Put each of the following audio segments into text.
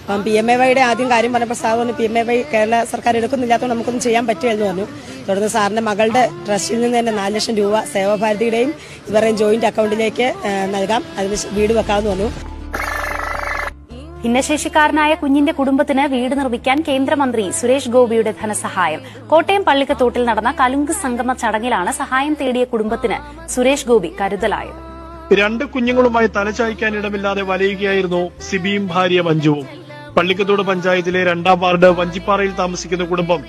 PMAY ആദ്യം കാര്യം പറഞ്ഞപ്പോൾ സാർ പറഞ്ഞു PMAY കേരള സർക്കാർ എടുക്കുന്നില്ലാത്തതുകൊണ്ട് നമുക്കൊന്നും ചെയ്യാൻ പറ്റുമെന്ന് പറഞ്ഞു. തുടർന്ന് സാറിന്റെ മകളുടെ ട്രസ്റ്റിൽ നിന്ന് തന്നെ 4 ലക്ഷം രൂപ സേവാഭാരതിയുടെയും ഇവരുടെയും ജോയിന്റ് അക്കൗണ്ടിലേക്ക് നൽകാം, അതിന് വീട് വെക്കാമെന്ന് പറഞ്ഞു. ഭിന്നശേഷിക്കാരനായ കുഞ്ഞിന്റെ കുടുംബത്തിന് വീട് നിർമ്മിക്കാൻ കേന്ദ്രമന്ത്രി സുരേഷ് ഗോപിയുടെ ധനസഹായം. കോട്ടയം പള്ളിക്കത്തോട്ടിൽ നടന്ന കലുങ്ക് സംഗമ ചടങ്ങിലാണ് സഹായം തേടിയ കുടുംബത്തിന് സുരേഷ് ഗോപി കരുതലായത്. 2 കുഞ്ഞുങ്ങളുമായി തലചായ്ക്കാനിടമില്ലാതെ വലയുകയായിരുന്നു സിബിയും ഭാര്യ മഞ്ജുവും. പള്ളിക്കത്തോട് പഞ്ചായത്തിലെ 2ാം വാർഡ് വഞ്ചിപ്പാറയിൽ താമസിക്കുന്ന കുടുംബം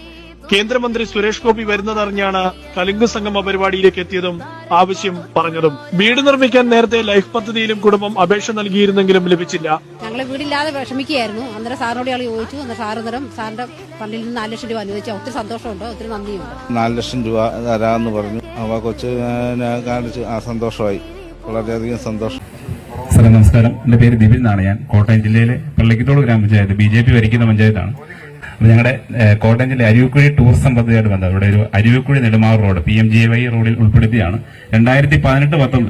കേന്ദ്രമന്ത്രി സുരേഷ് ഗോപി വരുന്നതറിഞ്ഞാണ് കലുങ്ക് സംഗമ പരിപാടിയിലേക്ക് എത്തിയതും ആവശ്യം പറഞ്ഞതും. വീട് നിർമ്മിക്കാൻ നേരത്തെ ലൈഫ് പദ്ധതിയിലും കുടുംബം അപേക്ഷ നൽകിയിരുന്നെങ്കിലും ലഭിച്ചില്ല. ഞങ്ങൾ വീടില്ലാതെ വിഷമിക്കുകയായിരുന്നു. അന്നേരം സാറിനോട് ഞങ്ങൾ ചോദിച്ചു. സാറിന്റെ ഫണ്ടിൽ നിന്ന് 4 ലക്ഷം രൂപ അനുവദിച്ചു. ഒത്തിരി സന്തോഷമുണ്ട്, ഒത്തിരി നന്ദിയുണ്ട്. 4 ലക്ഷം രൂപ തരാമെന്ന് പറഞ്ഞു. അവ കൊച്ചിനെ കാണിച്ച് സന്തോഷമായി, വളരെയധികം സന്തോഷം. സാറേ നമസ്കാരം, എന്റെ പേര് ദിപിൻ എന്നാണ്. ഞാൻ കോട്ടയം ജില്ലയിലെ പള്ളിക്കത്തോട് ഗ്രാമപഞ്ചായത്ത് BJP ഭരിക്കുന്ന പഞ്ചായത്താണ്. അപ്പൊ ഞങ്ങളുടെ കോട്ടയം ജില്ല അരുവിക്കുഴി ടൂറിസം പദ്ധതിയായിട്ട് ബന്ധം ഇവിടെ ഒരു അരുവിക്കുഴി നെടുമാർ റോഡ് PMGY റോഡിൽ ഉൾപ്പെടുത്തിയാണ്. 2018-19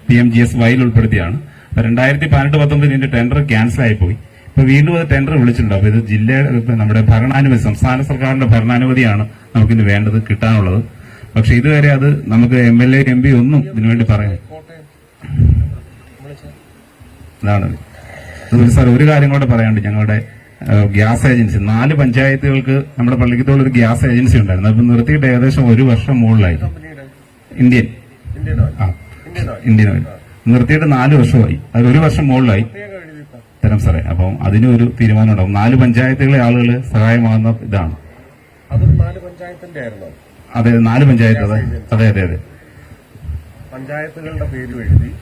PMGSYയിൽ ഉൾപ്പെടുത്തിയാണ്. 2018-19 ഇതിന്റെ ടെൻഡർ ക്യാൻസൽ ആയിപ്പോയി. ഇപ്പൊ വീണ്ടും അത് ടെൻഡർ വിളിച്ചിട്ടുണ്ട്. അപ്പൊ ഇത് ജില്ലയുടെ നമ്മുടെ ഭരണാനുമതി, സംസ്ഥാന സർക്കാരിന്റെ ഭരണാനുമതിയാണ് നമുക്കിന്ന് വേണ്ടത്, കിട്ടാനുള്ളത്. പക്ഷെ ഇതുവരെ അത് നമുക്ക് MLA MP ഒന്നും ഇതിനുവേണ്ടി പറയാൻ അതാണ്. അതുപോലെ സാർ ഒരു കാര്യം കൂടെ പറയാനുണ്ട്. ഞങ്ങളുടെ ഗ്യാസ് ഏജൻസി 4 പഞ്ചായത്തുകൾക്ക് നമ്മുടെ പള്ളിക്കത്തോളം ഒരു ഗ്യാസ് ഏജൻസി ഉണ്ടായിരുന്നു. അപ്പൊ നിർത്തിയിട്ട് ഏകദേശം 1 വർഷം മുകളിലായി. ഇന്ത്യൻ ഓയിൽ നിർത്തിയിട്ട് 4 വർഷമായി. അത് 1 വർഷം മുകളിലായി തരാം സാറേ. അപ്പം അതിനൊരു തീരുമാനം ഉണ്ടാവും. 4 പഞ്ചായത്തുകളെ ആളുകൾ സഹായമാകുന്ന ഇതാണ്. അതെ, 4 പഞ്ചായത്ത്. അതെ അതെ അതെ. പഞ്ചായത്തുകളുടെ പേരും എഴുതി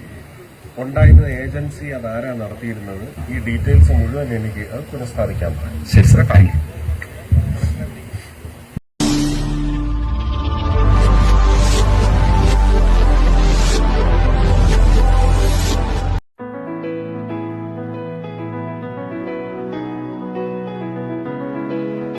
ഉണ്ടായിരുന്ന ഏജൻസി അതാരാ നടത്തിയിരുന്നത്, ഈ ഡീറ്റെയിൽസ് മുഴുവൻ എനിക്ക് പുനഃസ്ഥാപിക്കാൻ. ശരി സാർ, താങ്ക് യു.